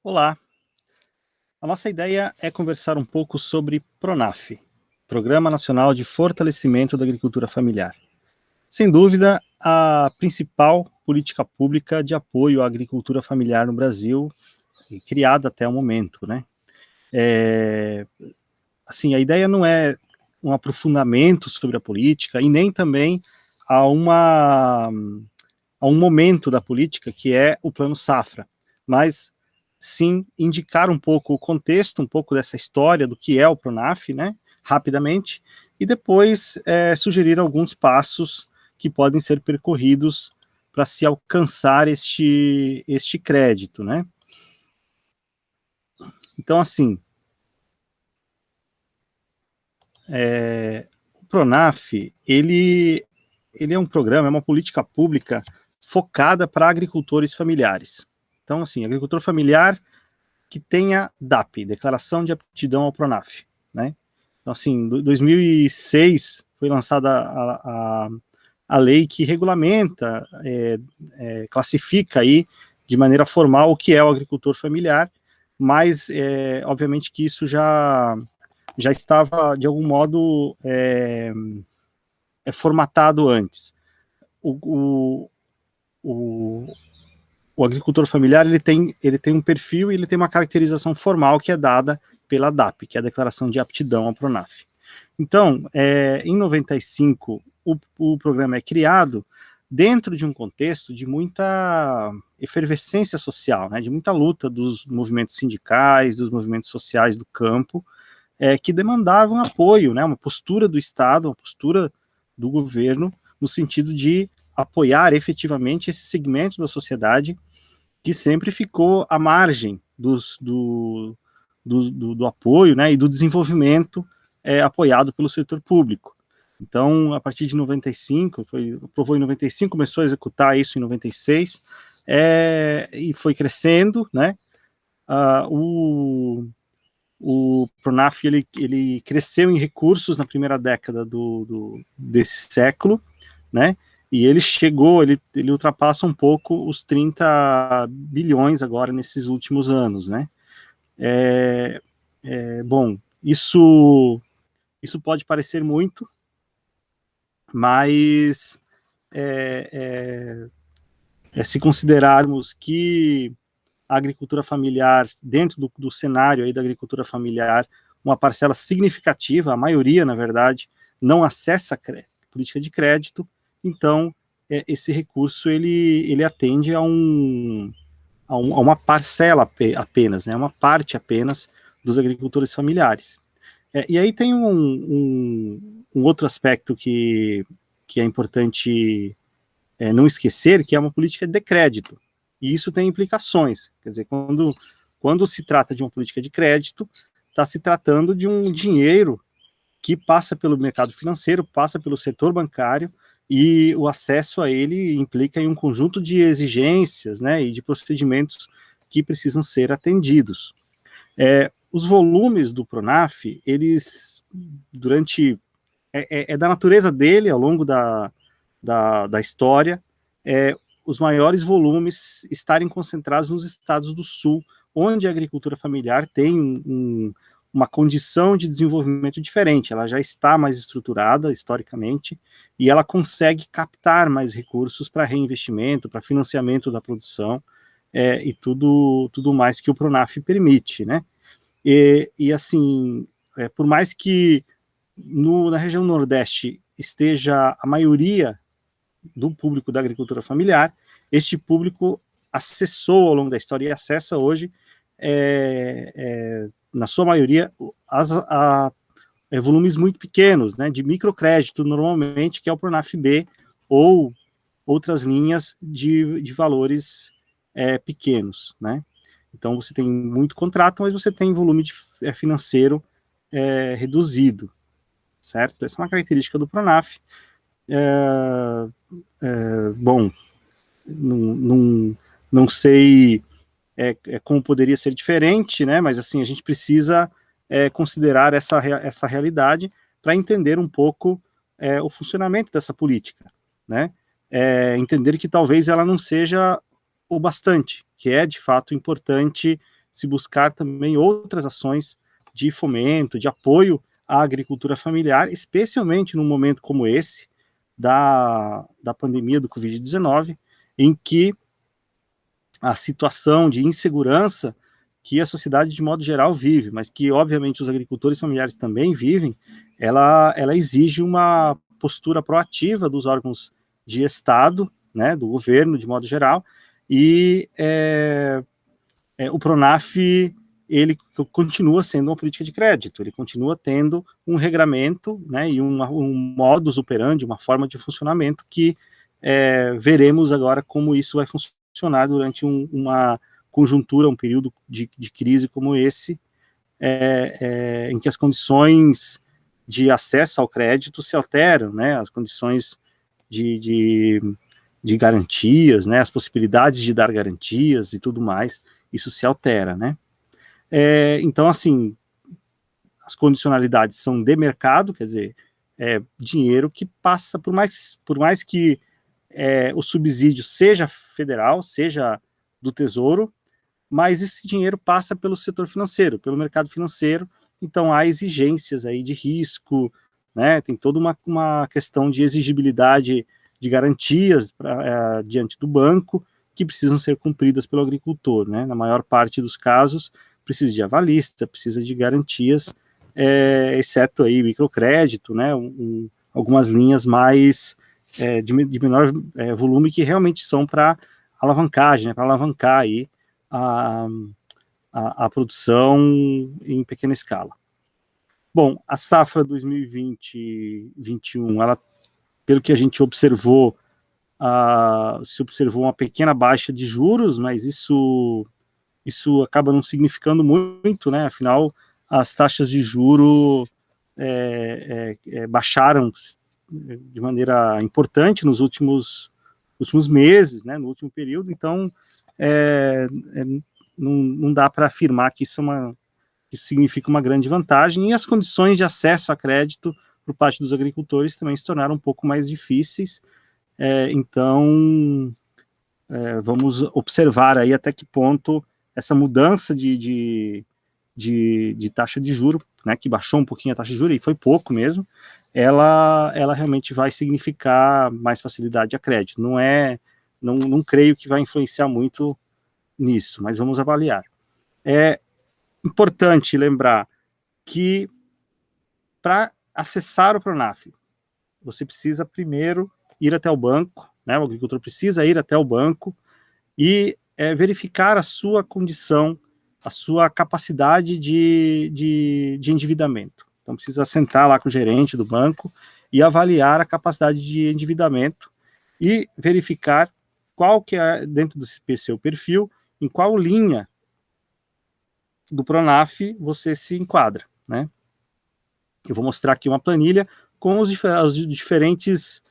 Olá, a nossa ideia é conversar um pouco sobre PRONAF, Programa Nacional de Fortalecimento da Agricultura Familiar. Sem dúvida, a principal política pública de apoio à agricultura familiar no Brasil, criada até o momento, né? Assim, a ideia não é um aprofundamento sobre a política e nem também a, uma, a um momento da política que é o Plano Safra, mas sim indicar um pouco o contexto, um pouco dessa história do que é o PRONAF, né, rapidamente, e depois sugerir alguns passos que podem ser percorridos para se alcançar este crédito, né? Então, assim, o PRONAF, ele é um programa, é uma política pública focada para agricultores familiares. Então, assim, agricultor familiar que tenha DAP, Declaração de Aptidão ao PRONAF, né? Então, assim, em 2006 foi lançada a lei que regulamenta, classifica aí de maneira formal o que é o agricultor familiar, mas, obviamente, que isso já estava, de algum modo, formatado antes. O, o, o agricultor familiar ele tem um perfil e ele tem uma caracterização formal que é dada pela DAP, que é a Declaração de Aptidão ao PRONAF. Então, em 95, o programa é criado dentro de um contexto de muita efervescência social, né, de muita luta dos movimentos sindicais, dos movimentos sociais do campo, que demandavam apoio, né, uma postura do Estado, uma postura do governo, no sentido de apoiar efetivamente esse segmento da sociedade que sempre ficou à margem do apoio, né, e do desenvolvimento apoiado pelo setor público. Então, a partir de 95, aprovou em 95, começou a executar isso em 96, e foi crescendo, né? O Pronaf ele cresceu em recursos na primeira década desse século, né? E ele ultrapassa um pouco os 30 bilhões agora nesses últimos anos, né? Bom, isso pode parecer muito, mas se considerarmos que a agricultura familiar, dentro do cenário aí da agricultura familiar, uma parcela significativa, a maioria, na verdade, não acessa política de crédito, então esse recurso ele atende a uma parcela apenas, né, uma parte apenas dos agricultores familiares. E aí tem um outro aspecto que é importante não esquecer, que é uma política de crédito. E isso tem implicações. Quer dizer, quando se trata de uma política de crédito, está se tratando de um dinheiro que passa pelo mercado financeiro, passa pelo setor bancário, e o acesso a ele implica em um conjunto de exigências, né, e de procedimentos que precisam ser atendidos. Os volumes do Pronaf, eles, é da natureza dele, ao longo da história, os maiores volumes estarem concentrados nos estados do sul, onde a agricultura familiar tem uma condição de desenvolvimento diferente, ela já está mais estruturada historicamente, e ela consegue captar mais recursos para reinvestimento, para financiamento da produção, e tudo mais que o Pronaf permite, né? E assim, por mais que na região Nordeste esteja a maioria do público da agricultura familiar, este público acessou ao longo da história e acessa hoje, na sua maioria, volumes muito pequenos, né, de microcrédito normalmente, que é o Pronaf B, ou outras linhas de valores pequenos, né. Então você tem muito contrato, mas você tem volume financeiro reduzido, certo? Essa é uma característica do Pronaf. Bom, não sei como poderia ser diferente, né? Mas assim, a gente precisa considerar essa realidade para entender um pouco o funcionamento dessa política, né? Entender que talvez ela não seja o bastante, que é de fato importante se buscar também outras ações de fomento, de apoio à agricultura familiar, especialmente num momento como esse, da pandemia do Covid-19, em que a situação de insegurança que a sociedade de modo geral vive, mas que obviamente os agricultores familiares também vivem, ela exige uma postura proativa dos órgãos de Estado, né, do governo de modo geral, e o Pronaf, ele continua sendo uma política de crédito, ele continua tendo um regramento, né, e um modus operandi, uma forma de funcionamento que veremos agora como isso vai funcionar durante uma conjuntura, um período de crise como esse, em que as condições de acesso ao crédito se alteram, né, as condições de garantias, né, as possibilidades de dar garantias e tudo mais, isso se altera, né. Então, assim, as condicionalidades são de mercado, quer dizer, dinheiro que passa, por mais que o subsídio seja federal, seja do Tesouro, mas esse dinheiro passa pelo setor financeiro, pelo mercado financeiro, então há exigências aí de risco, né, tem toda uma questão de exigibilidade de garantias diante do banco, que precisam ser cumpridas pelo agricultor, né, na maior parte dos casos, precisa de avalista, precisa de garantias, exceto aí microcrédito, né, algumas linhas mais de menor volume que realmente são para alavancagem, né, para alavancar aí a produção em pequena escala. Bom, a safra 2020-21, ela, pelo que a gente observou, se observou uma pequena baixa de juros, mas isso acaba não significando muito, né? Afinal, as taxas de juro baixaram de maneira importante nos últimos meses, né? No último período, então não dá para afirmar que isso significa uma grande vantagem, e as condições de acesso a crédito por parte dos agricultores também se tornaram um pouco mais difíceis, então vamos observar aí até que ponto essa mudança de taxa de juro, né, que baixou um pouquinho a taxa de juro, e foi pouco mesmo, ela realmente vai significar mais facilidade a crédito. Não creio que vai influenciar muito nisso, mas vamos avaliar. É importante lembrar que para acessar o Pronaf, você precisa primeiro ir até o banco, né, o agricultor precisa ir até o banco e verificar a sua condição, a sua capacidade de endividamento. Então precisa sentar lá com o gerente do banco e avaliar a capacidade de endividamento e verificar qual que é, dentro do seu perfil, em qual linha do Pronaf você se enquadra, né? Eu vou mostrar aqui uma planilha com as diferentes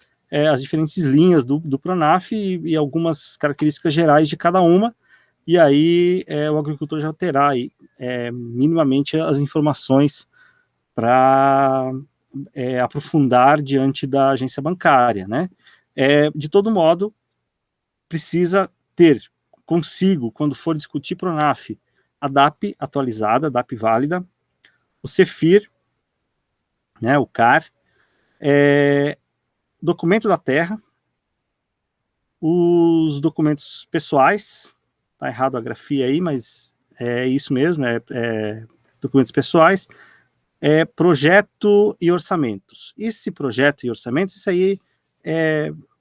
linhas do Pronaf e algumas características gerais de cada uma, e aí o agricultor já terá aí, minimamente as informações para aprofundar diante da agência bancária, né? De todo modo, precisa ter consigo, quando for discutir Pronaf, a DAP atualizada, a DAP válida, o CEFIR, né, o CAR, documento da terra, os documentos pessoais, tá errado a grafia aí, mas é isso mesmo, documentos pessoais, projeto e orçamentos. Esse projeto e orçamentos, isso aí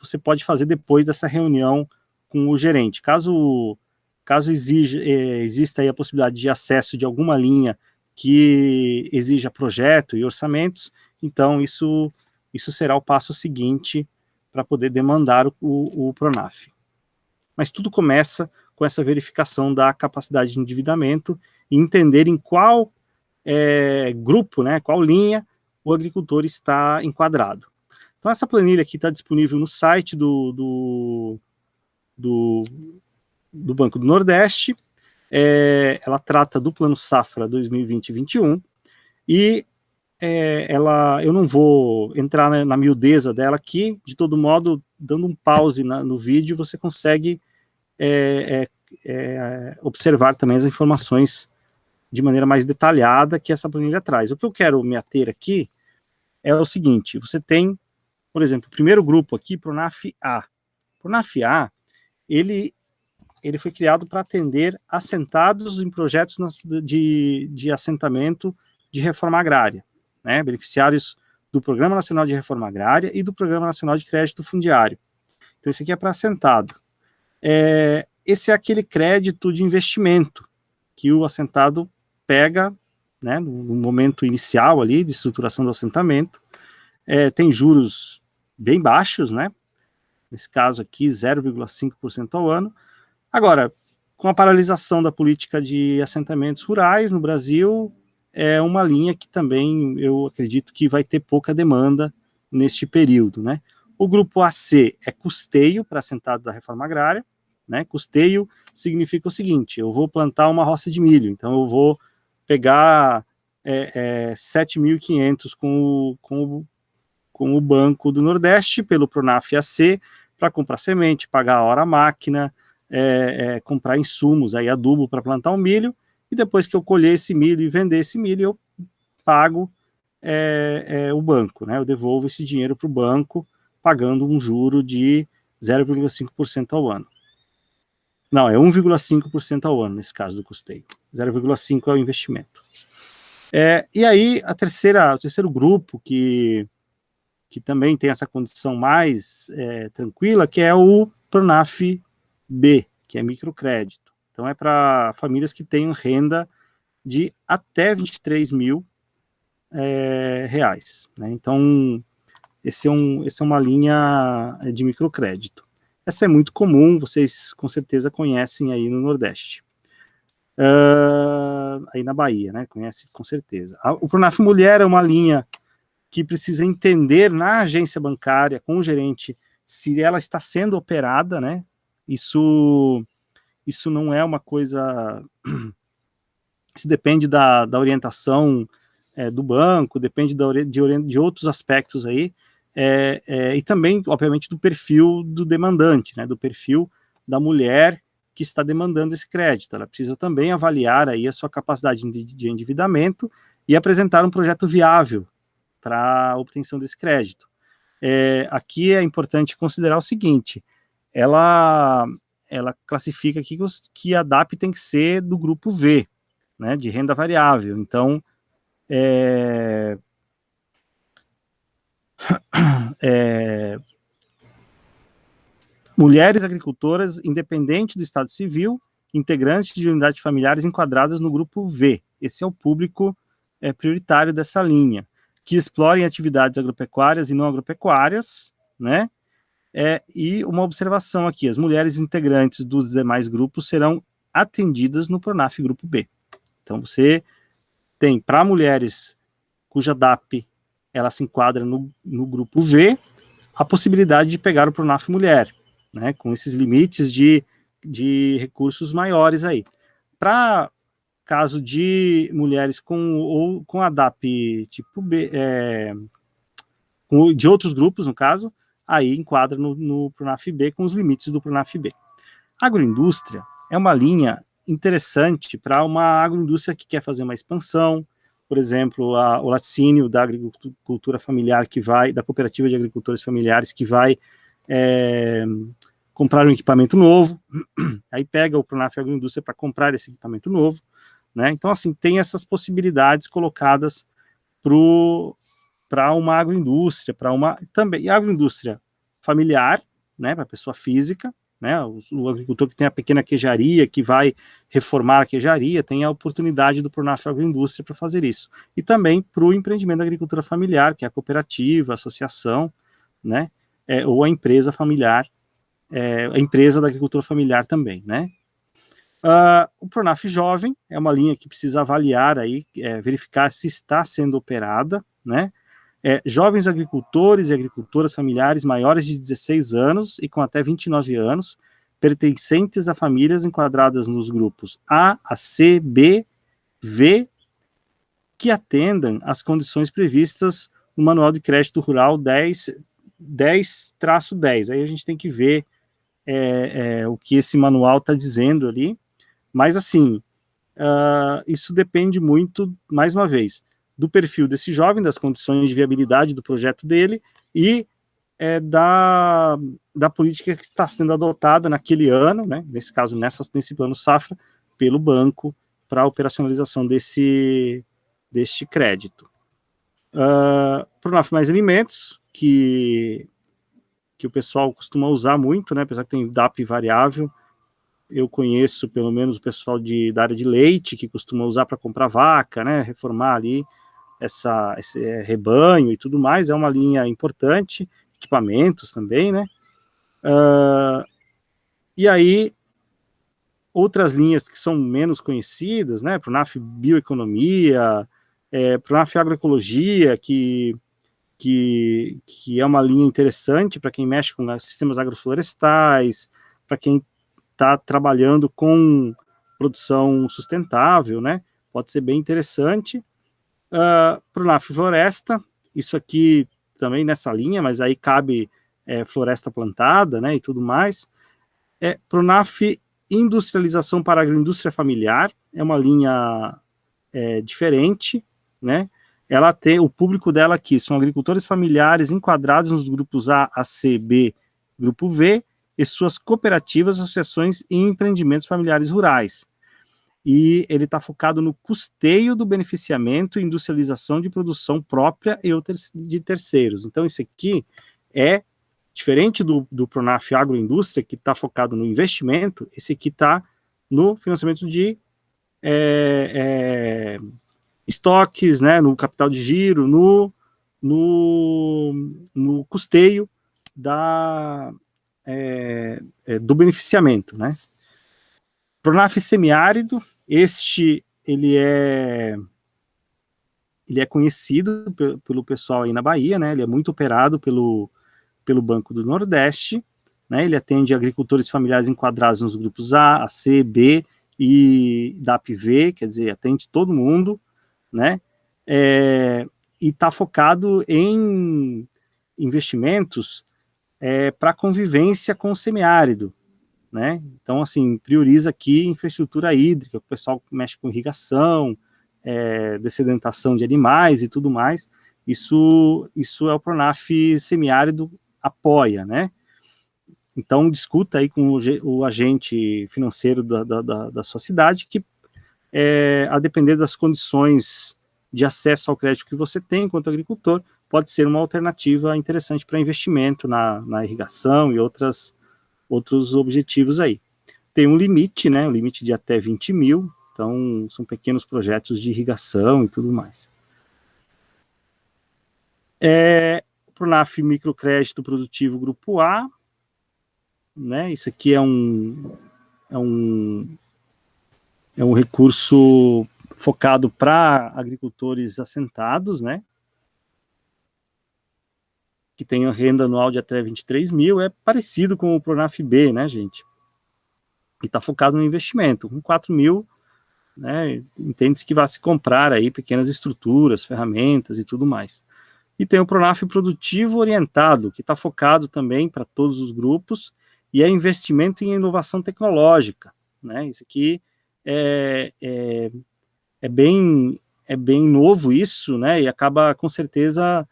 você pode fazer depois dessa reunião com o gerente. Caso exista aí a possibilidade de acesso de alguma linha que exija projeto e orçamentos, então isso será o passo seguinte para poder demandar o Pronaf. Mas tudo começa com essa verificação da capacidade de endividamento e entender em qual grupo, né, qual linha o agricultor está enquadrado. Então essa planilha aqui está disponível no site do Banco do Nordeste, ela trata do Plano Safra 2020-21, e eu não vou entrar na miudeza dela aqui, de todo modo, dando um pause no vídeo, você consegue observar também as informações de maneira mais detalhada que essa planilha traz. O que eu quero me ater aqui é o seguinte: você tem, por exemplo, o primeiro grupo aqui, Pronaf-A. Pronaf-A, ele foi criado para atender assentados em projetos de assentamento de reforma agrária, né, beneficiários do Programa Nacional de Reforma Agrária e do Programa Nacional de Crédito Fundiário. Então, isso aqui é para assentado. Esse é aquele crédito de investimento que o assentado pega, né, no momento inicial ali de estruturação do assentamento. Tem juros bem baixos, né? Nesse caso aqui, 0,5% ao ano. Agora, com a paralisação da política de assentamentos rurais no Brasil, é uma linha que também eu acredito que vai ter pouca demanda neste período, né? O grupo AC é custeio para assentado da reforma agrária, né? Custeio significa o seguinte: eu vou plantar uma roça de milho, então eu vou pegar 7.500 com o Banco do Nordeste, pelo Pronaf AC, para comprar semente, pagar a hora máquina, comprar insumos, aí adubo para plantar o milho, e depois que eu colher esse milho e vender esse milho, eu pago o banco, né? Eu devolvo esse dinheiro para o banco, pagando um juro de 0,5% ao ano. Não, é 1,5% ao ano, nesse caso do custeio. 0,5% é o investimento. E aí, o terceiro grupo que também tem essa condição mais tranquila, que é o Pronaf-B, que é microcrédito. Então, é para famílias que têm renda de até 23 mil reais, né? Então, essa é uma linha de microcrédito. Essa é muito comum, vocês com certeza conhecem aí no Nordeste. Aí na Bahia, né? Conhece com certeza. O Pronaf Mulher é uma linha que precisa entender na agência bancária, com o gerente, se ela está sendo operada, né? Isso não é uma coisa... Isso depende da orientação do banco, depende de outros aspectos aí, e também, obviamente, do perfil do demandante, né? Do perfil da mulher que está demandando esse crédito. Ela precisa também avaliar aí a sua capacidade de endividamento e apresentar um projeto viável para a obtenção desse crédito. Aqui é importante considerar o seguinte: ela classifica aqui que a DAP tem que ser do grupo V, né, de renda variável. Então, mulheres agricultoras, independente do estado civil, integrantes de unidades familiares enquadradas no grupo V. Esse é o público prioritário dessa linha, que explorem atividades agropecuárias e não agropecuárias, né? E uma observação aqui: as mulheres integrantes dos demais grupos serão atendidas no Pronaf Grupo B. Então, você tem, para mulheres cuja DAP ela se enquadra no grupo V, a possibilidade de pegar o Pronaf Mulher, né, com esses limites de recursos maiores aí. Para caso de mulheres com a DAP tipo B, de outros grupos, no caso, aí enquadra no Pronaf B com os limites do Pronaf B. Agroindústria é uma linha interessante para uma agroindústria que quer fazer uma expansão, por exemplo, o laticínio da agricultura familiar da cooperativa de agricultores familiares que vai comprar um equipamento novo, aí pega o Pronaf Agroindústria para comprar esse equipamento novo, né? Então, assim, tem essas possibilidades colocadas para uma agroindústria, também agroindústria familiar, né, para pessoa física, né, o agricultor que tem a pequena queijaria, que vai reformar a queijaria, tem a oportunidade do Pronaf Agroindústria para fazer isso. E também para o empreendimento da agricultura familiar, que é a cooperativa, a associação, né, ou a empresa familiar, a empresa da agricultura familiar também, né. O Pronaf Jovem é uma linha que precisa avaliar aí, verificar se está sendo operada, né. Jovens agricultores e agricultoras familiares maiores de 16 anos e com até 29 anos, pertencentes a famílias enquadradas nos grupos A, C, B, V, que atendam às condições previstas no Manual de Crédito Rural 10-10. Aí a gente tem que ver o que esse manual está dizendo ali, mas assim, isso depende muito, mais uma vez, do perfil desse jovem, das condições de viabilidade do projeto dele e da política que está sendo adotada naquele ano, né, nesse caso, nesse plano safra, pelo banco, para a operacionalização deste crédito. Pronaf Mais Alimentos, que o pessoal costuma usar muito, né, apesar que tem DAP variável, eu conheço pelo menos o pessoal da área de leite, que costuma usar para comprar vaca, né, reformar ali esse rebanho e tudo mais, é uma linha importante, equipamentos também, né, e aí outras linhas que são menos conhecidas, né, Pronaf Bioeconomia, Pronaf Agroecologia, que é uma linha interessante para quem mexe com sistemas agroflorestais, para quem está trabalhando com produção sustentável, né? Pode ser bem interessante. Pronaf Floresta, isso aqui também nessa linha, mas aí cabe floresta plantada, né? E tudo mais. Pronaf Industrialização para a Agroindústria Familiar, é uma linha diferente, né? Ela tem, o público dela aqui são agricultores familiares enquadrados nos grupos A, C, B, grupo V, e suas cooperativas, associações e empreendimentos familiares rurais. E ele está focado no custeio do beneficiamento e industrialização de produção própria e de terceiros. Então, isso aqui é diferente do Pronaf Agroindústria, que está focado no investimento, esse aqui está no financiamento de estoques, né, no capital de giro, no custeio do beneficiamento, né. Pronaf semiárido, ele é conhecido pelo pessoal aí na Bahia, né, ele é muito operado pelo Banco do Nordeste, né, ele atende agricultores familiares enquadrados nos grupos A, C, B e DAP-V, quer dizer, atende todo mundo, né, e está focado em investimentos para convivência com o semiárido, né, então, assim, prioriza aqui infraestrutura hídrica, o pessoal mexe com irrigação, dessedentação de animais e tudo mais, isso é o Pronaf semiárido apoia, né, então discuta aí com o agente financeiro da sua cidade, que a depender das condições de acesso ao crédito que você tem enquanto agricultor, pode ser uma alternativa interessante para investimento na irrigação e outros objetivos aí. Tem um limite, né, um limite de até 20 mil, então são pequenos projetos de irrigação e tudo mais. Pronaf Microcrédito Produtivo Grupo A, né, isso aqui é um recurso focado para agricultores assentados, né, que tem renda anual de até 23 mil, é parecido com o Pronaf B, né, gente, e está focado no investimento. Com 4 mil, né, entende-se que vai se comprar aí pequenas estruturas, ferramentas e tudo mais. E tem o Pronaf Produtivo Orientado, que está focado também para todos os grupos, e é investimento em inovação tecnológica, né, isso aqui é bem novo isso, né, e acaba com certeza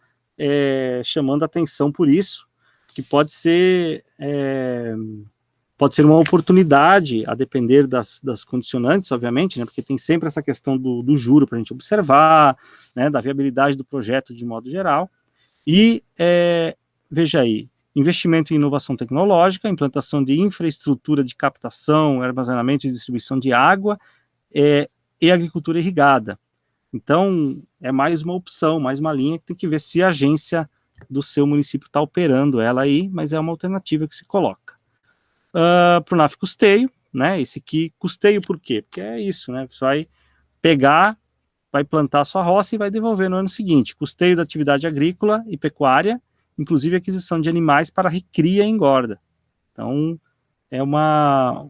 chamando atenção por isso, que pode ser uma oportunidade, a depender das condicionantes, obviamente, né, porque tem sempre essa questão do juro para a gente observar, né, da viabilidade do projeto de modo geral, e veja aí, investimento em inovação tecnológica, implantação de infraestrutura de captação, armazenamento e distribuição de água, e agricultura irrigada. Então, é mais uma opção, mais uma linha que tem que ver se a agência do seu município está operando ela aí, mas é uma alternativa que se coloca. Pronaf Custeio, né, esse aqui, custeio por quê? Porque é isso, né, você vai pegar, vai plantar a sua roça e vai devolver no ano seguinte. Custeio da atividade agrícola e pecuária, inclusive aquisição de animais para recria e engorda. Então, é uma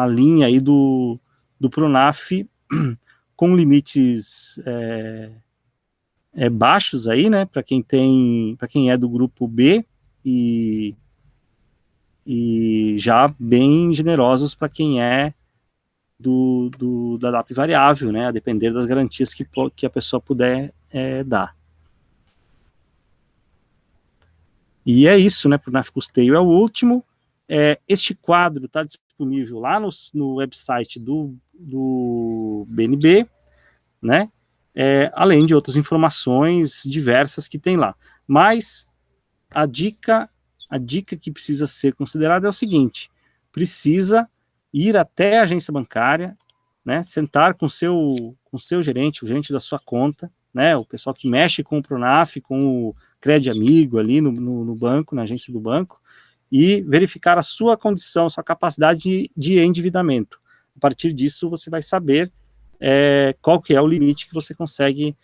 linha aí do Pronaf com limites baixos aí, né, para quem é do grupo B e e já bem generosos para quem é da DAP variável, né, a depender das garantias que a pessoa puder dar. E é isso, né, para o NAF Custeio é o último. Este quadro está disponível lá no website do BNB, né, além de outras informações diversas que tem lá. Mas a dica que precisa ser considerada é o seguinte: precisa ir até a agência bancária, né, sentar com o seu gerente, o gerente da sua conta, né, o pessoal que mexe com o Pronaf, com o Crédito Amigo ali no banco, na agência do banco, e verificar a sua condição, a sua capacidade de endividamento. A partir disso, você vai saber qual que é o limite que você consegue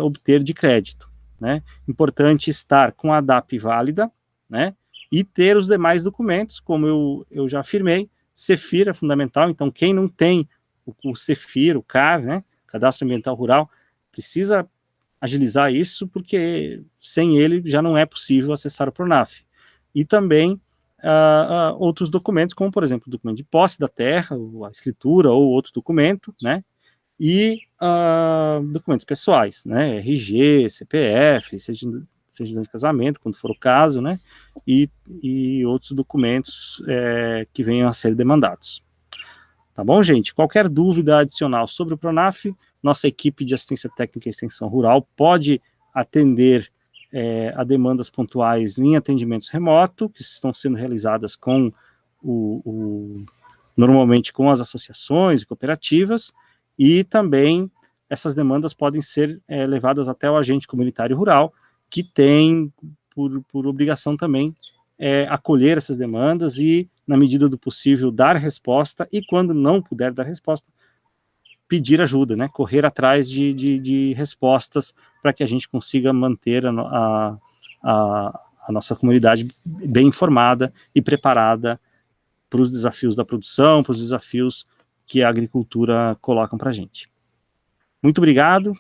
obter de crédito, né? Importante estar com a DAP válida, né? E ter os demais documentos, como eu já afirmei. CEFIR é fundamental, então quem não tem o CEFIR, o CAR, né? Cadastro Ambiental Rural, precisa agilizar isso, porque sem ele já não é possível acessar o Pronaf. E também outros documentos, como, por exemplo, o documento de posse da terra, a escritura ou outro documento, né? E documentos pessoais, né? RG, CPF, certidão de casamento, quando for o caso, né? E outros documentos que venham a ser demandados. Tá bom, gente? Qualquer dúvida adicional sobre o Pronaf, nossa equipe de assistência técnica e extensão rural pode atender a demandas pontuais em atendimentos remoto, que estão sendo realizadas com normalmente com as associações e cooperativas, e também essas demandas podem ser levadas até o agente comunitário rural, que tem por obrigação também acolher essas demandas e, na medida do possível, dar resposta, e quando não puder dar resposta, pedir ajuda, né? Correr atrás de respostas para que a gente consiga manter a nossa comunidade bem informada e preparada para os desafios da produção, para os desafios que a agricultura colocam para a gente. Muito obrigado.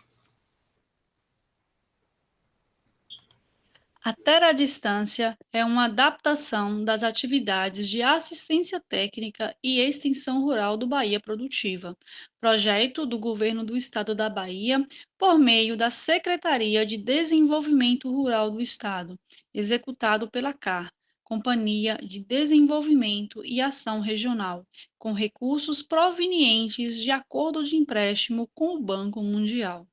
A Terra à Distância é uma adaptação das atividades de assistência técnica e extensão rural do Bahia Produtiva, projeto do Governo do Estado da Bahia por meio da Secretaria de Desenvolvimento Rural do Estado, executado pela CAR, Companhia de Desenvolvimento e Ação Regional, com recursos provenientes de acordo de empréstimo com o Banco Mundial.